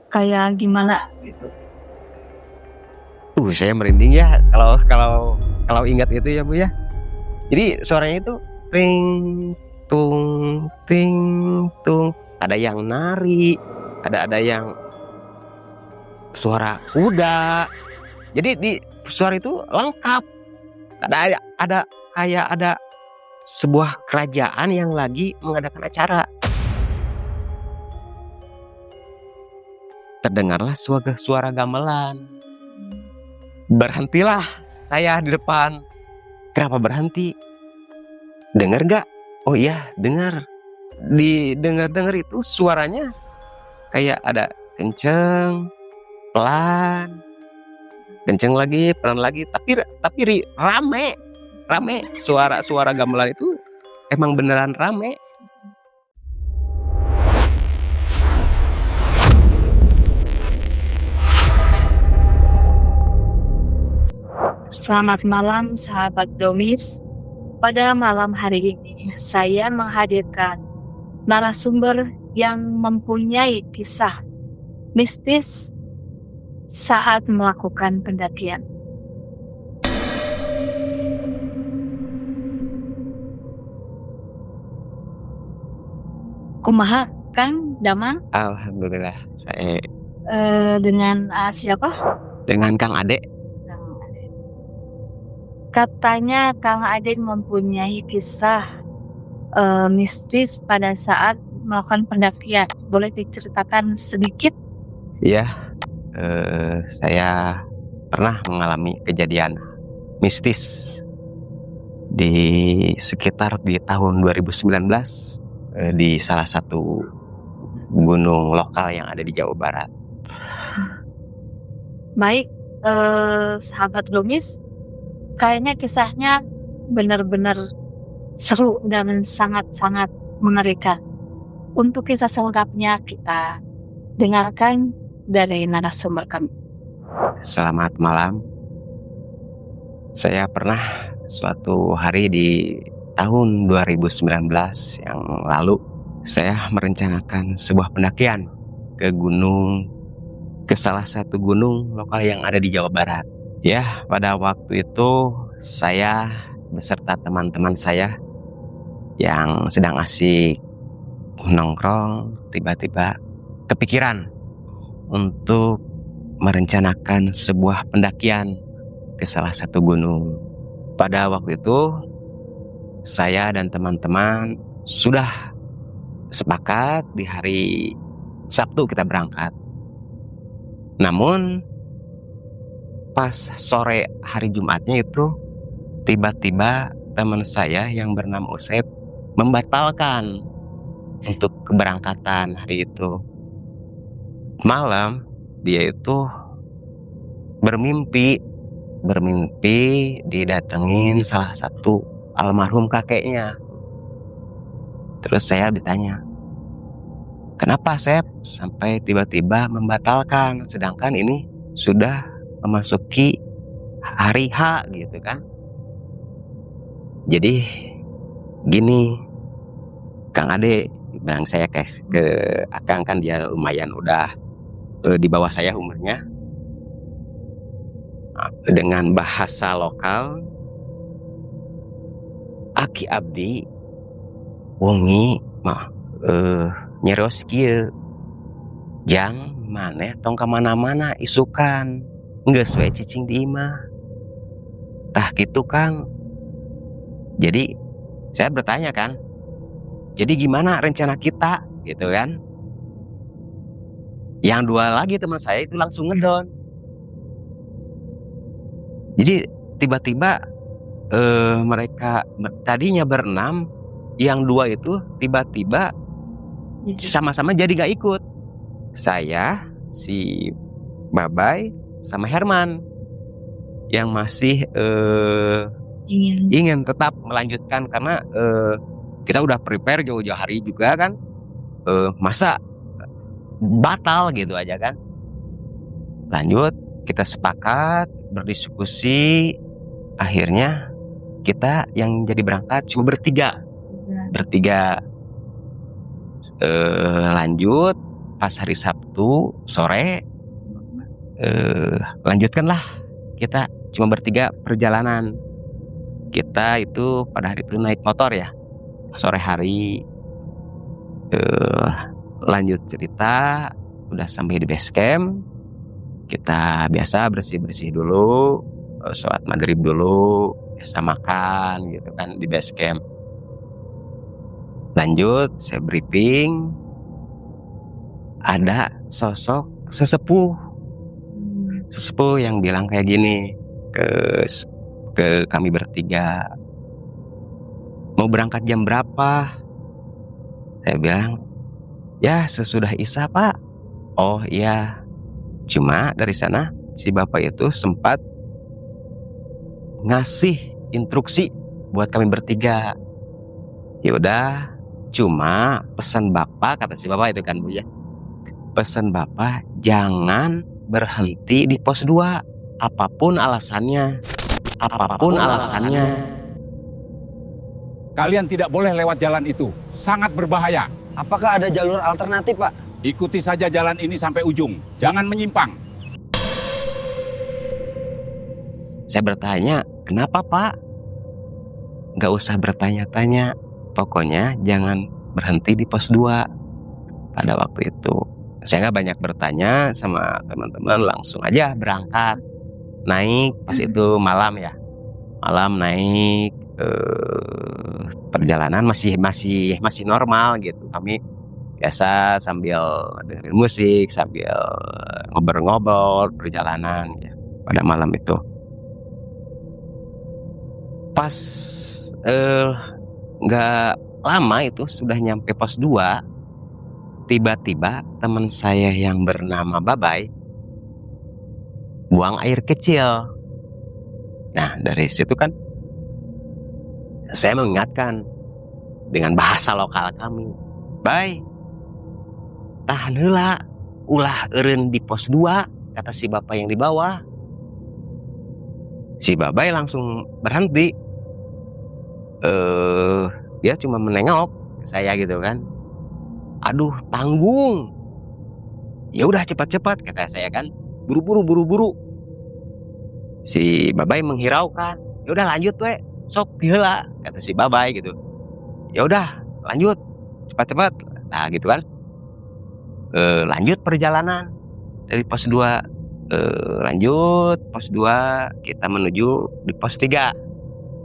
kayak gimana gitu? Saya merinding ya kalau ingat itu ya Bu ya. Jadi suaranya itu ting ting tung. Ada yang nari, ada yang suara kuda. Jadi di suara itu lengkap. Ada kayak ada sebuah kerajaan yang lagi mengadakan acara. Terdengarlah suara gamelan. Berhentilah saya di depan. Kenapa berhenti? Dengar gak? Oh iya, dengar. Dengar itu suaranya kayak ada kenceng, pelan, kenceng lagi, pelan lagi. Tapi rame. Suara gamelan itu emang beneran rame. Selamat malam sahabat Domis. Pada malam hari ini saya menghadirkan narasumber yang mempunyai kisah mistis saat melakukan pendakian. Kumaha Kang Damang? Alhamdulillah, saya Dengan siapa? dengan Kang Ade. Katanya Kang Ade mempunyai kisah mistis pada saat melakukan pendakian. Boleh diceritakan sedikit? Iya, saya pernah mengalami kejadian mistis di sekitar di tahun 2019 di salah satu gunung lokal yang ada di Jawa Barat. Baik, sahabat Domis, kayaknya kisahnya benar-benar seru dan sangat-sangat mengerikan. Untuk kisah selengkapnya kita dengarkan dari narasumber kami. Selamat malam. Saya pernah suatu hari di tahun 2019 yang lalu, saya merencanakan sebuah pendakian ke salah satu gunung lokal yang ada di Jawa Barat. Ya, pada waktu itu saya beserta teman-teman saya yang sedang asik nongkrong, tiba-tiba kepikiran untuk merencanakan sebuah pendakian ke salah satu gunung. Pada waktu itu saya dan teman-teman sudah sepakat di hari Sabtu kita berangkat. Namun pas sore hari Jumatnya itu tiba-tiba teman saya yang bernama Usep membatalkan untuk keberangkatan hari itu. Malam dia itu bermimpi didatengin salah satu almarhum kakeknya. Terus saya ditanya, kenapa Sep sampai tiba-tiba membatalkan, sedangkan ini sudah memasuki hari H gitu kan. Jadi gini Kang Ade, bilang saya ke Akang, kan dia lumayan udah di bawah saya umurnya. Dengan bahasa lokal, Aki abdi wengi mah nyeros kieu, jang maneh tong ka mana-mana isukan geus we cicing di imah. Tah kitu Kang. Jadi saya bertanya kan, jadi gimana rencana kita gitu kan. Yang dua lagi teman saya itu langsung ngedon. Jadi tiba-tiba mereka tadinya berenam, yang dua itu tiba-tiba sama-sama jadi gak ikut. Saya, si Babay, sama Herman yang masih ingin tetap melanjutkan karena kita udah prepare jauh-jauh hari juga kan. Masa batal gitu aja kan. Lanjut, kita sepakat berdiskusi, akhirnya kita yang jadi berangkat cuma bertiga. Lanjut pas hari Sabtu sore lanjutkanlah kita cuma bertiga perjalanan. Kita itu pada hari itu naik motor ya. Sore hari lanjut cerita, udah sampai di base camp. Kita biasa bersih-bersih dulu, sholat maghrib dulu, biasa makan gitu kan di base camp. Lanjut, saya briefing. Ada sosok sesepuh yang bilang kayak gini ke kami bertiga, mau berangkat jam berapa? Saya bilang, ya sesudah isya Pak. Oh iya, cuma dari sana si bapak itu sempat ngasih instruksi buat kami bertiga. Ya udah, cuma pesan bapak, kata si bapak itu kan Bu ya, pesan bapak jangan berhenti di pos 2 apapun alasannya. Kalian tidak boleh lewat jalan itu, sangat berbahaya. Apakah ada jalur alternatif, Pak? Ikuti saja jalan ini sampai ujung, jangan menyimpang. Saya bertanya, kenapa Pak? Gak usah bertanya-tanya, pokoknya jangan berhenti di pos 2 pada waktu itu. Saya gak banyak bertanya sama teman-teman, langsung aja berangkat. Naik pas itu malam ya, malam naik, perjalanan masih normal gitu. Kami biasa sambil dengerin musik, sambil ngobrol-ngobrol perjalanan ya pada malam itu. Pas nggak lama itu sudah nyampe pos 2, tiba-tiba teman saya yang bernama Babai buang air kecil. Nah dari situ kan saya mengingatkan dengan bahasa lokal kami, Bay, tahan heula, ulah eureun di pos 2, kata si bapak yang di bawah. Si Babai langsung berhenti. Dia cuma menengok ke saya gitu kan. Aduh, tanggung. Ya udah cepat-cepat, kata saya kan. Buru-buru. Si Babai menghiraukan. Ya udah lanjut we, sok heula, kata si Babai gitu. Ya udah, lanjut. Cepat-cepat. Nah, gitu kan. Lanjut perjalanan dari pos 2. Lanjut pos 2, kita menuju di pos 3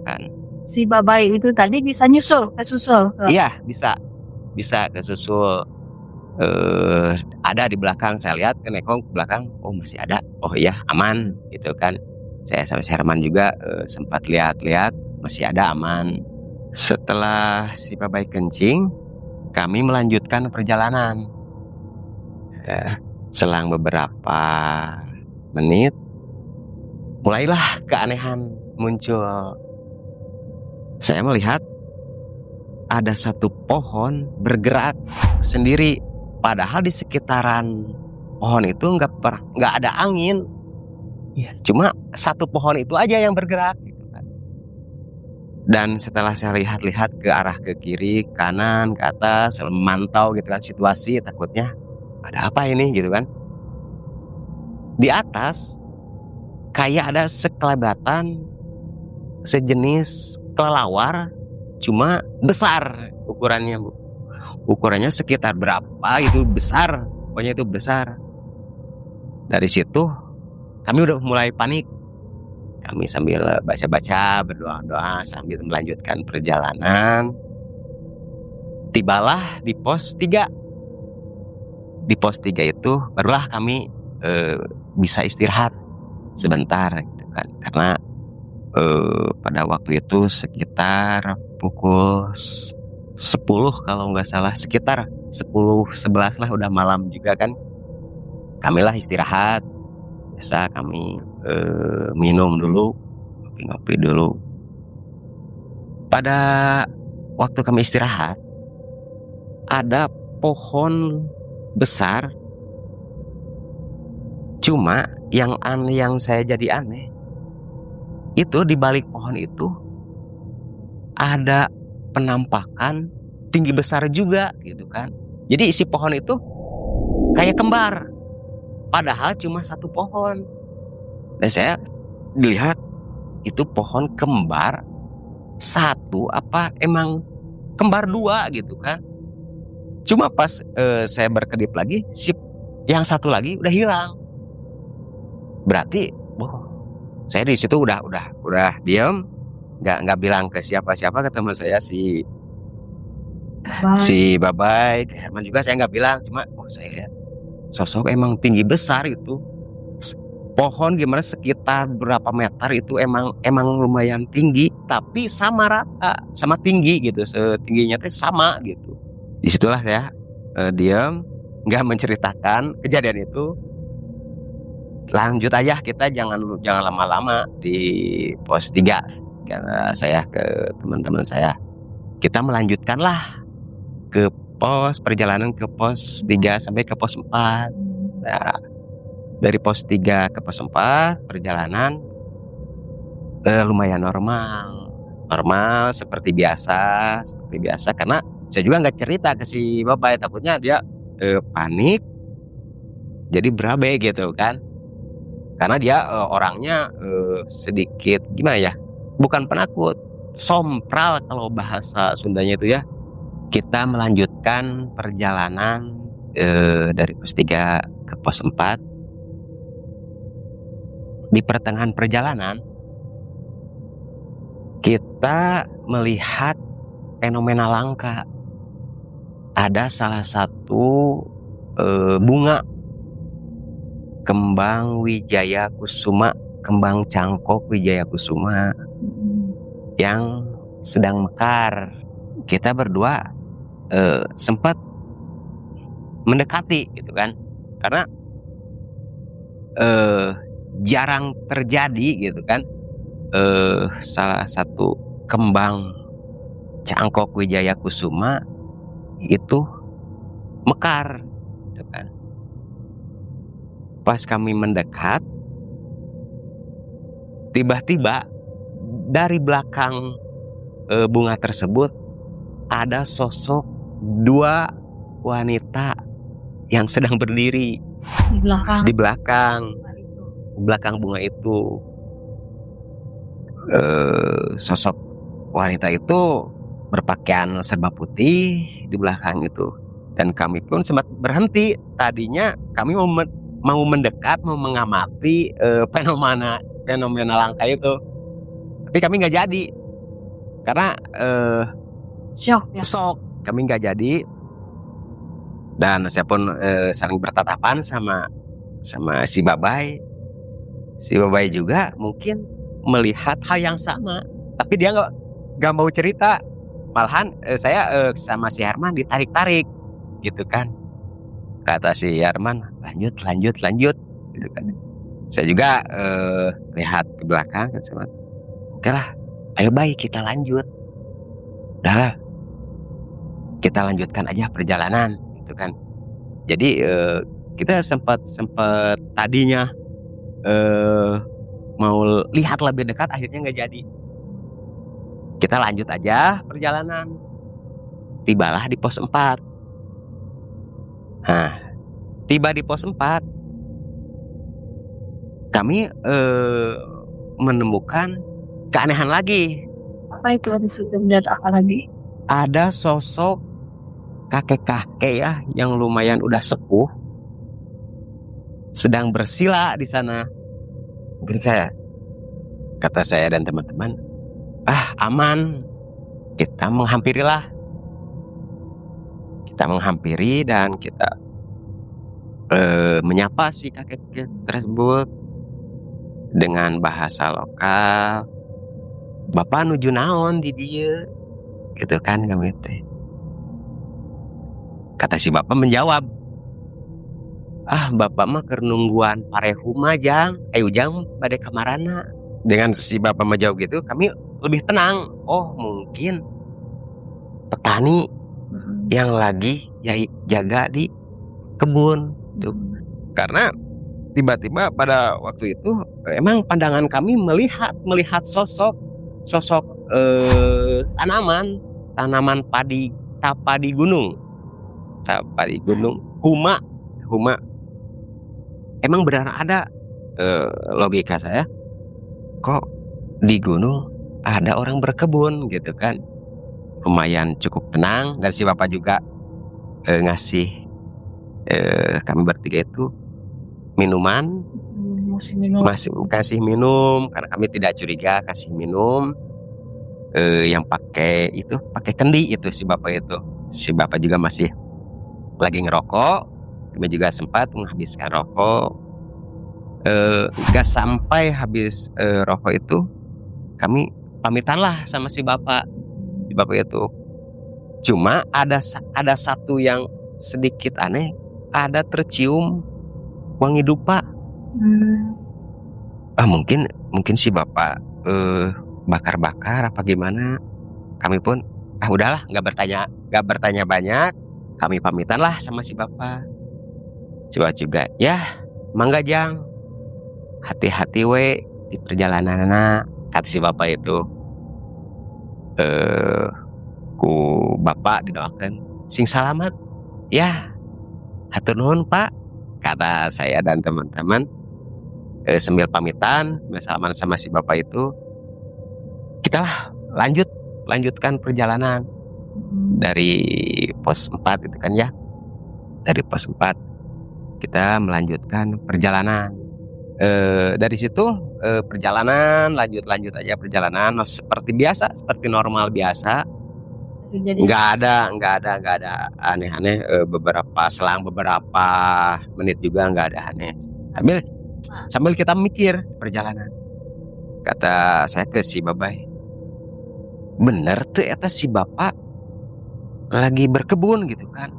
kan. Si Babai itu tadi bisa kesusul. Iya, bisa kesusul. Ada di belakang, saya lihat ke nekong ke belakang, oh masih ada, oh iya aman gitu kan. Saya sama Herman juga sempat lihat-lihat, masih ada, aman. Setelah si Babai kencing, kami melanjutkan perjalanan. Selang beberapa menit, mulailah keanehan muncul. Saya melihat ada satu pohon bergerak sendiri, padahal di sekitaran pohon itu nggak ada angin. Cuma satu pohon itu aja yang bergerak gitu kan. Dan setelah saya lihat-lihat ke arah ke kiri, kanan, ke atas, memantau gitu kan situasi, takutnya ada apa ini gitu kan. Di atas kayak ada sekelebatan sejenis kelelawar, cuma besar ukurannya Bu. Ukurannya sekitar berapa itu, besar, pokoknya itu besar. Dari situ kami udah mulai panik. Kami sambil baca-baca, berdoa-doa sambil melanjutkan perjalanan. Tibalah di pos 3. Di pos 3 itu barulah kami bisa istirahat sebentar gitu kan. Karena pada waktu itu sekitar pukul 10 kalau nggak salah, sekitar 10-11 lah, udah malam juga kan. Kamilah istirahat, biasa kami minum dulu, ngopi dulu. Pada waktu kami istirahat, ada pohon besar. Cuma yang saya jadi aneh, itu di balik pohon itu ada penampakan tinggi besar juga gitu kan. Jadi isi pohon itu kayak kembar. Padahal cuma satu pohon. Dan saya lihat itu pohon kembar satu apa emang kembar dua gitu kan. Cuma pas saya berkedip lagi, yang satu lagi udah hilang. Berarti, saya di situ udah diam, nggak bilang ke siapa-siapa, ke teman saya si Babay, ke Herman juga saya nggak bilang. Cuma saya lihat sosok emang tinggi besar itu. Pohon gimana sekitar berapa meter itu emang lumayan tinggi, tapi sama rata, sama tinggi gitu, setingginya teh sama gitu. Disitulah saya diam, nggak menceritakan kejadian itu. Lanjut aja, kita jangan lama-lama di pos 3. Karena saya ke teman-teman saya, kita melanjutkanlah ke perjalanan ke pos 3 sampai ke pos 4. Nah, dari pos 3 ke pos 4 perjalanan lumayan normal seperti biasa karena saya juga nggak cerita ke si Bapak, takutnya dia panik jadi berabe gitu kan, karena dia orangnya sedikit gimana ya, bukan penakut, sompral kalau bahasa Sundanya itu ya. Kita melanjutkan perjalanan dari pos 3 ke pos 4. Di pertengahan perjalanan kita melihat fenomena langka. Ada salah satu bunga kembang Wijaya Kusuma, kembang cangkok Wijaya Kusuma yang sedang mekar. Kita berdua sempat mendekati gitu kan, karena jarang terjadi gitu kan, salah satu kembang cangkok Wijaya Kusuma itu mekar gitu kan. Pas kami mendekat, tiba-tiba dari belakang bunga tersebut ada sosok 2 wanita yang sedang berdiri di belakang bunga itu. Sosok wanita itu berpakaian serba putih di belakang itu, dan kami pun sempat berhenti. Tadinya kami mau mendekat, mau mengamati fenomena langka itu, tapi kami nggak jadi karena shock. Kami nggak jadi, dan saya pun saling bertatapan sama si Babay. Si Babay juga mungkin melihat hal yang sama, tapi dia nggak mau cerita. Malahan saya sama si Herman ditarik-tarik gitu kan. Kata si Herman, lanjut gitu kan. Saya juga lihat ke belakang kan, sama, oke lah, ayo Bay, kita lanjut. Udahlah, kita lanjutkan aja perjalanan gitu kan. Jadi kita sempat tadinya mau lihat lebih dekat, akhirnya nggak jadi. Kita lanjut aja perjalanan. Tibalah di pos 4. Nah, tiba di pos 4, kami menemukan keanehan lagi. Apa itu, ada sudah melihat apa lagi? Ada sosok kakek-kakek ya yang lumayan udah sepuh sedang bersila di sana. Mungkin kayak kata saya dan teman-teman, aman, kita menghampirilah. Kita menghampiri dan kita menyapa si kakek tersebut dengan bahasa lokal. Bapak nuju naon di dia, gitu kan kami teh. Kata si bapak menjawab, bapak mah keur nungguan parehuma jang, ujang bade kamarana. Dengan si bapak menjawab gitu, kami lebih tenang. Oh, mungkin petani yang lagi jaga di kebun tuh. Karena tiba-tiba pada waktu itu emang pandangan kami melihat sosok tanaman padi gunung huma Huma emang benar ada. Logika saya, kok di gunung ada orang berkebun gitu kan. Lumayan cukup tenang, dan si bapak juga ngasih kami bertiga itu minuman. Masih minum. Masih kasih minum karena kami tidak curiga, kasih minum. Yang pakai kendi itu si bapak itu. Si bapak juga masih lagi ngerokok. Kami juga sempat menghabiskan rokok. Gak sampai habis rokok itu, kami pamitan lah sama si bapak itu. Cuma ada satu yang sedikit aneh, ada tercium wangi dupa. Mungkin si bapak bakar-bakar apa gimana. Kami pun udahlah, nggak bertanya banyak. Kami pamitan lah sama si bapak. Coba juga ya, mangga jang, hati-hati we di perjalanan, kata si bapak itu. Ku bapak didoakan sing selamat ya, hatur nuhun pak, kata saya dan teman-teman. Sambil pamitan, sambil salaman sama si bapak itu, kita lah lanjutkan perjalanan dari pos 4 itu kan ya. Dari pos 4 kita melanjutkan perjalanan. Dari situ perjalanan lanjut aja perjalanan seperti biasa, seperti normal biasa. Jadi Nggak ada aneh-aneh. Selang beberapa menit juga nggak ada aneh. Sambil kita mikir perjalanan, kata saya ke si babai, bener tuh eta si bapak lagi berkebun gitu kan.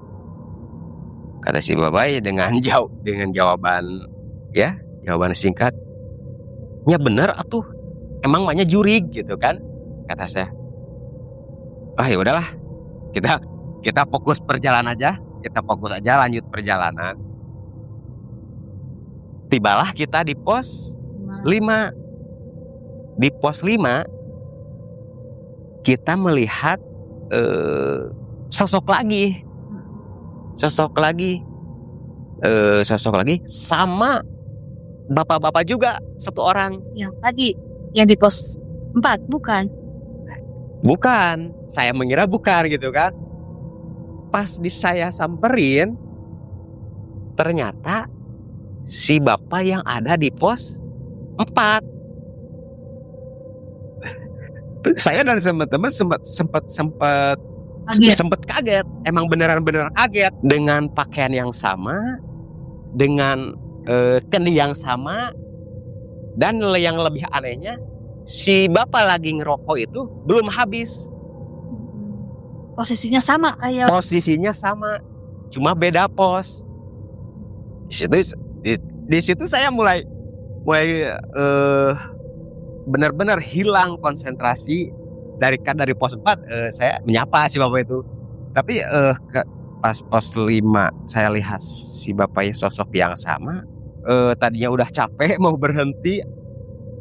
Kata si babai dengan jawaban singkat, ya bener atuh, emang maknya jurig gitu kan, kata saya. Ya udahlah, kita fokus perjalanan aja, lanjut perjalanan. Tibalah kita di pos 5. Di pos 5 kita melihat sosok lagi sama bapak-bapak juga, satu orang. yang tadi yang di pos 4 bukan? Bukan, saya mengira bukan gitu kan. Pas saya samperin, ternyata si bapak yang ada di pos 4. Saya dan teman-teman sempat kaget. Emang beneran kaget dengan pakaian yang sama, dengan kendi yang sama, dan yang lebih anehnya, si bapak lagi ngerokok itu belum habis. Posisinya sama kayak. Posisinya sama, cuma beda pos. Di situ saya mulai benar-benar hilang konsentrasi. Dari pos 4 saya menyapa si bapak itu. Tapi pas pos 5 saya lihat si bapaknya sosok yang sama. Tadinya udah capek mau berhenti,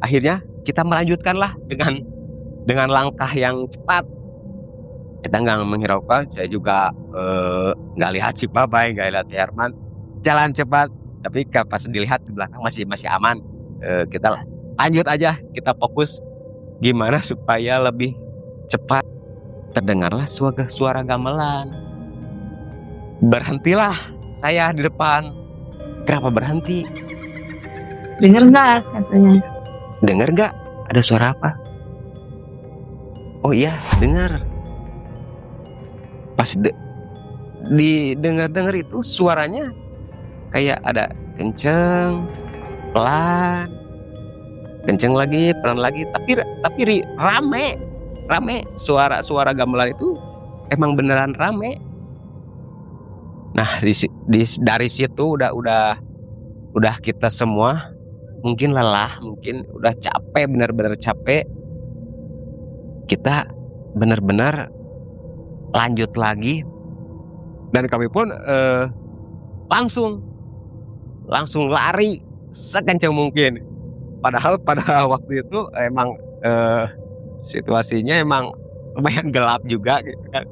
akhirnya kita melanjutkanlah dengan langkah yang cepat. Kita nggak menghiraukan. Saya juga nggak lihat si bapak, nggak lihat si Herman, jalan cepat. Tapi pas dilihat di belakang masih aman. Kita lanjut aja, kita fokus gimana supaya lebih cepat. Terdengarlah suara gamelan. Berhentilah saya di depan. Kenapa berhenti? Dengar nggak katanya? Dengar nggak? Ada suara apa? Oh iya, dengar. Pas dengar itu suaranya kayak ada kenceng, pelan, kenceng lagi, pelan lagi, tapi rame. Suara gamelan itu emang beneran rame. Nah, dari situ udah kita semua mungkin lelah, mungkin udah capek, benar-benar capek. Kita benar-benar lanjut lagi, dan kami pun langsung lari sekencang mungkin. Padahal pada waktu itu emang situasinya emang lumayan gelap juga gitu kan.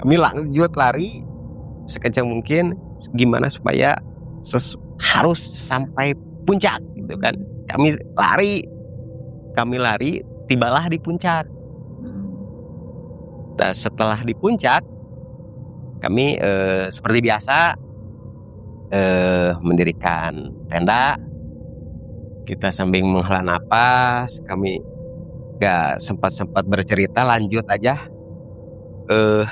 Kami lanjut lari sekencang mungkin, gimana supaya harus sampai puncak gitu kan. Kami lari, tibalah di puncak. Nah, setelah di puncak, kami seperti biasa mendirikan tenda. Kita sambil menghela napas, kami gak sempat bercerita, lanjut aja.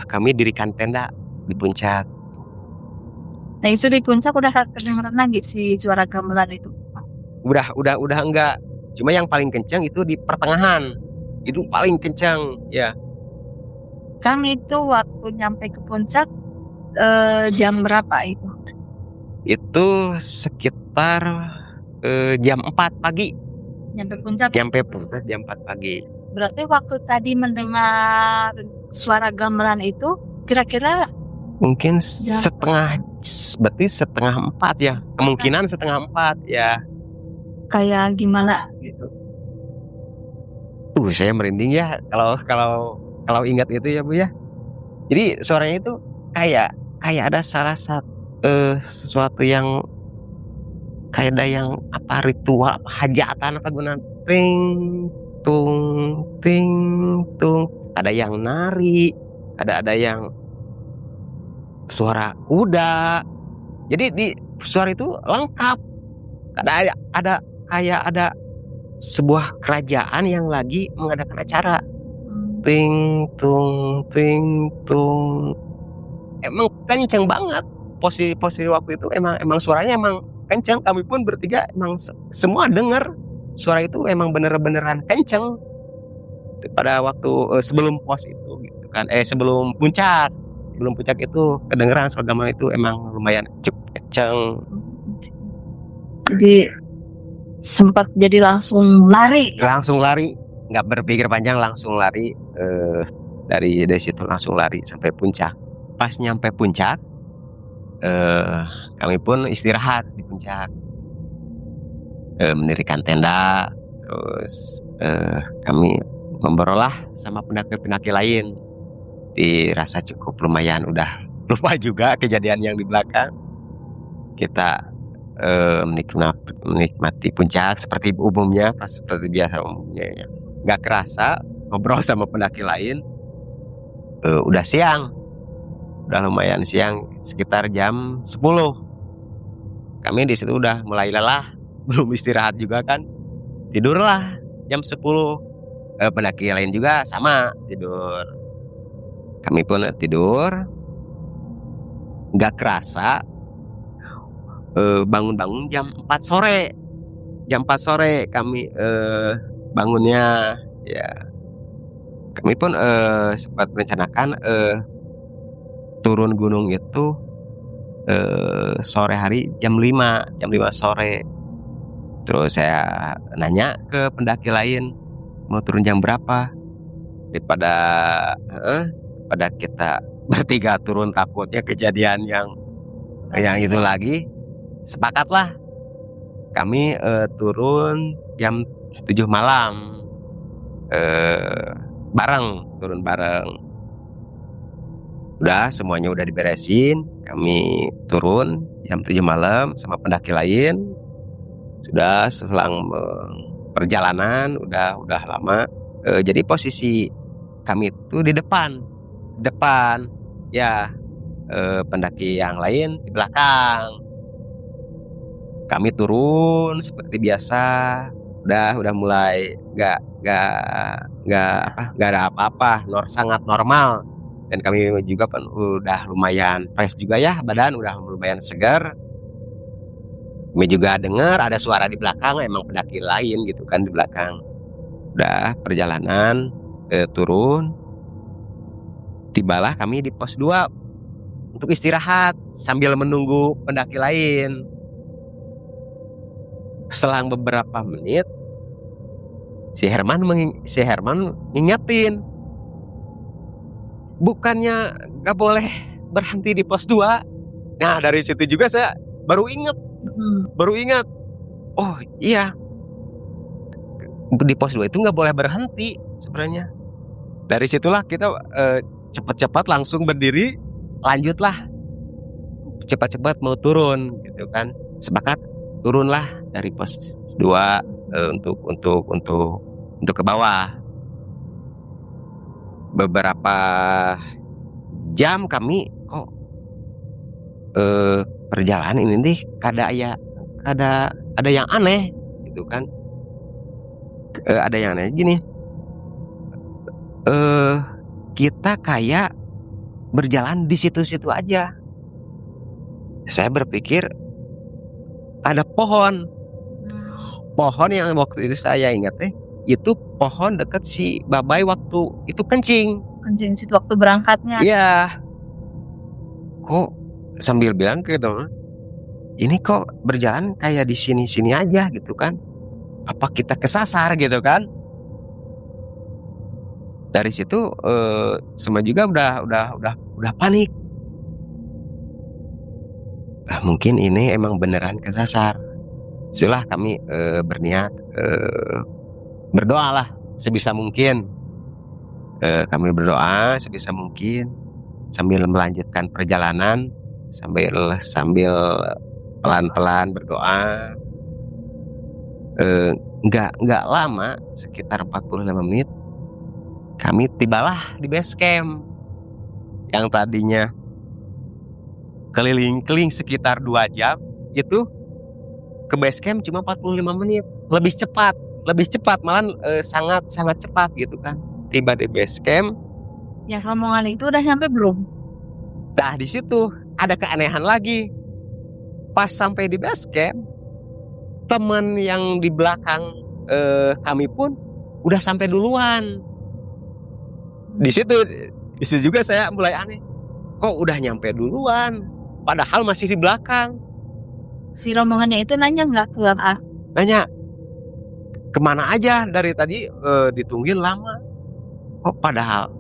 Kami dirikan tenda di puncak. Nah itu di puncak udah kedengeran lagi si suara gamelan itu. Udah enggak. Cuma yang paling kencang itu di pertengahan. Itu paling kencang ya. Kami itu waktu nyampe ke puncak jam berapa itu? Itu sekitar jam 4 pagi. Nyampe puncak. Nyampe puncak jam 4 pagi. Berarti waktu tadi mendengar suara gamelan itu kira-kira Mungkin Ya. berarti setengah 4 ya. Kemungkinan setengah 4 ya. kayak gimana gitu. Saya merinding ya kalau ingat itu ya Bu ya. Jadi suaranya itu kayak ada salah satu sesuatu yang kayak ada yang apa ritual apa hajatan apa guna ting tung ada yang nari, ada yang suara kuda. Jadi di suara itu lengkap. Ada kayak ada sebuah kerajaan yang lagi mengadakan acara. Ting tung. Emang kenceng banget. Posisi waktu itu emang suaranya emang kenceng. Kami pun bertiga emang semua dengar suara itu emang beneran kenceng. Pada waktu sebelum pos itu gitu kan. Sebelum puncak itu kedengeran suara gamelan itu emang lumayan kenceng. Jadi sempat jadi langsung lari. Nggak berpikir panjang, langsung lari. Dari situ langsung lari sampai puncak. Pas nyampe puncak, kami pun istirahat di puncak, mendirikan tenda. Terus kami ngobrol lah sama pendaki-pendaki lain. Dirasa cukup lumayan, udah lupa juga kejadian yang di belakang. Kita menikmati puncak seperti umumnya, seperti biasa umumnya ya. Gak kerasa ngobrol sama pendaki lain, udah siang, udah lumayan siang, sekitar jam 10. Kami di situ udah mulai lelah, belum istirahat juga kan, tidurlah jam 10. Pendaki lain juga sama tidur, kami pun tidur. Gak kerasa bangun-bangun jam 4 sore. Jam 4 sore kami bangunnya ya. Kami pun sempat merencanakan turun gunung itu sore hari jam 5 sore. Terus saya nanya ke pendaki lain mau turun jam berapa, daripada kita bertiga turun takutnya kejadian yang itu lagi. Sepakatlah kami turun jam 7 malam, turun bareng. Udah semuanya udah diberesin, kami turun jam 7 malam sama pendaki lain. Sudah seselang perjalanan udah lama. Jadi posisi kami itu di depan ya, pendaki yang lain di belakang. Kami turun seperti biasa, udah mulai nggak ada apa-apa, sangat normal. Dan kami juga kan udah lumayan fresh juga ya, badan udah lumayan segar. Kami juga dengar ada suara di belakang, emang pendaki lain gitu kan di belakang. Udah perjalanan turun, tibalah kami di pos 2 untuk istirahat sambil menunggu pendaki lain. Selang beberapa menit, si Herman ngingetin, bukannya gak boleh berhenti di pos 2. Nah dari situ juga saya baru ingat, oh iya, di pos 2 itu gak boleh berhenti sebenarnya. Dari situlah kita cepat-cepat langsung berdiri, lanjutlah cepat-cepat mau turun gitu kan. Sepakat turunlah dari pos 2 untuk ke bawah. Beberapa jam kami kok perjalanan ini nih ada yang aneh gitu kan. Ada yang aneh gini. Kita kayak berjalan di situ-situ aja. Saya berpikir ada pohon yang waktu itu saya ingat itu pohon deket si Babai waktu itu kencing. Kencing situ waktu berangkatnya. Iya. Kok sambil bilang gitu, ini kok berjalan kayak di sini-sini aja gitu kan? Apa kita kesasar gitu kan? Dari situ semua juga udah panik. Mungkin ini emang beneran kesasar. Setelah kami berniat berdoalah sebisa mungkin. Kami berdoa sebisa mungkin sambil melanjutkan perjalanan sambil pelan-pelan berdoa. Nggak lama, sekitar 45 menit kami tibalah di base camp yang tadinya keliling-keliling sekitar 2 jam, itu ke base camp cuma 45 menit. Lebih cepat malah sangat cepat gitu kan. Tiba di base camp. Yang rombongan itu udah nyampe belum? Nah, di situ ada keanehan lagi. Pas sampai di base camp, teman yang di belakang kami pun udah sampai duluan. Di situ juga saya mulai aneh. Kok udah nyampe duluan? Padahal masih di belakang. Si rombongannya itu nanya nggak ke A? Nanya, kemana aja dari tadi ditungguin lama. Oh, padahal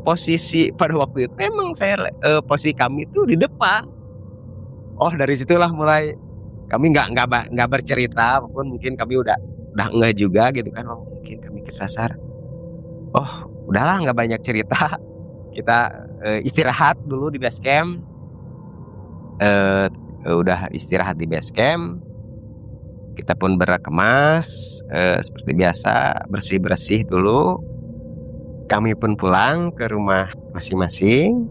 posisi pada waktu itu emang posisi kami itu di depan. Oh, dari situlah mulai kami nggak bercerita, walaupun mungkin kami udah enggak juga gitu kan. Oh, mungkin kami kesasar. Oh, udahlah, nggak banyak cerita. Kita istirahat dulu di base camp. Udah istirahat di base camp, kita pun berkemas seperti biasa, bersih-bersih dulu. Kami pun pulang ke rumah masing-masing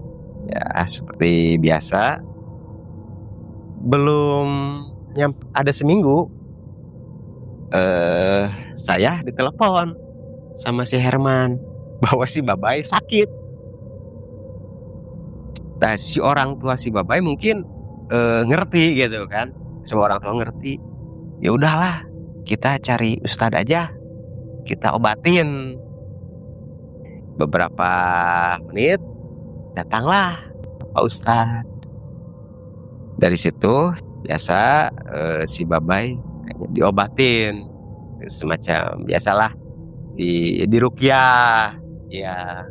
ya seperti biasa. Belum ada seminggu saya ditelepon sama si Herman bahwa si Babai sakit. Nah, si orang tua si Babai mungkin ngerti gitu kan. Semua orang tua ngerti. Ya udahlah, kita cari ustadz aja, kita obatin. Beberapa menit datanglah Pak Ustadz. Dari situ biasa si Babai kayaknya diobatin, semacam biasalah di ruqyah. Ya,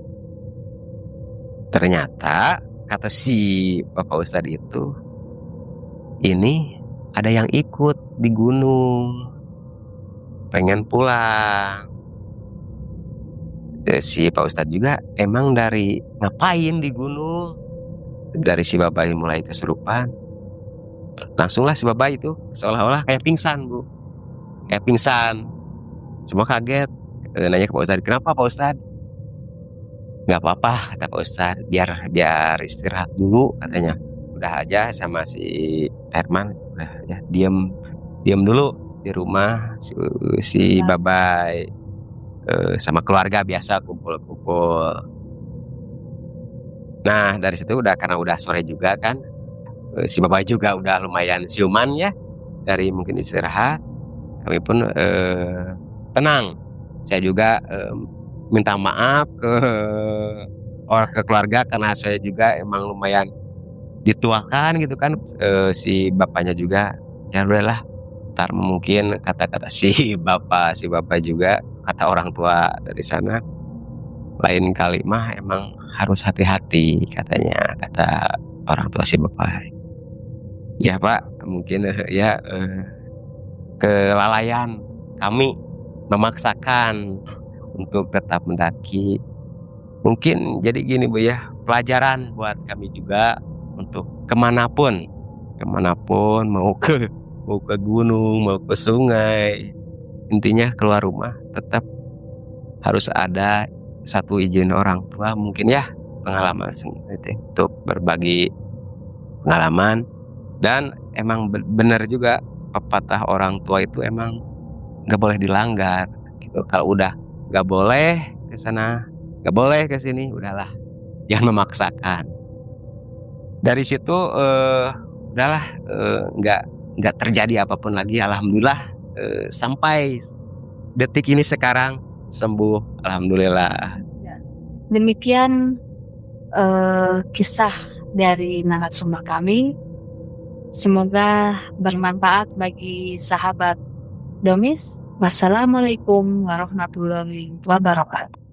ternyata kata si Bapak Ustadz itu, ini ada yang ikut di gunung, pengen pulang. Si Pak Ustadz juga emang dari ngapain di gunung. Dari si Babai mulai kesurupan, langsunglah si Babai itu seolah-olah kayak pingsan, Bu. Kayak pingsan. Semua kaget. Nanya ke Pak Ustadz, kenapa Pak Ustadz? Nggak apa-apa, kata Pak Ustadz, biar istirahat dulu katanya. Udah aja sama si Herman, udah ya, diam dulu di rumah si Babai. Sama keluarga biasa kumpul-kumpul. Nah, dari situ karena udah sore juga kan, si Babai juga udah lumayan siuman ya, dari mungkin istirahat. Kami pun tenang. Saya juga minta maaf ke keluarga karena saya juga emang lumayan dituakan gitu kan. Si bapaknya juga, ya udahlah, ntar mungkin kata-kata si bapak juga, kata orang tua dari sana, lain kali mah emang harus hati-hati katanya, kata orang tua si bapak. Ya Pak, mungkin kelalaian kami memaksakan untuk tetap mendaki. Mungkin jadi gini Bu ya, pelajaran buat kami juga untuk kemanapun, mau ke gunung, mau ke sungai, intinya keluar rumah tetap harus ada satu izin orang tua mungkin ya, pengalaman itu untuk berbagi pengalaman. Dan emang benar juga pepatah orang tua itu emang nggak boleh dilanggar gitu. Kalau udah nggak boleh ke sana, nggak boleh ke sini, udahlah, jangan memaksakan. Dari situ udahlah, nggak terjadi apapun lagi, alhamdulillah. Sampai detik ini sekarang sembuh, alhamdulillah. Demikian kisah dari narasumber kami. Semoga bermanfaat bagi sahabat Domis. Wassalamualaikum warahmatullahi wabarakatuh.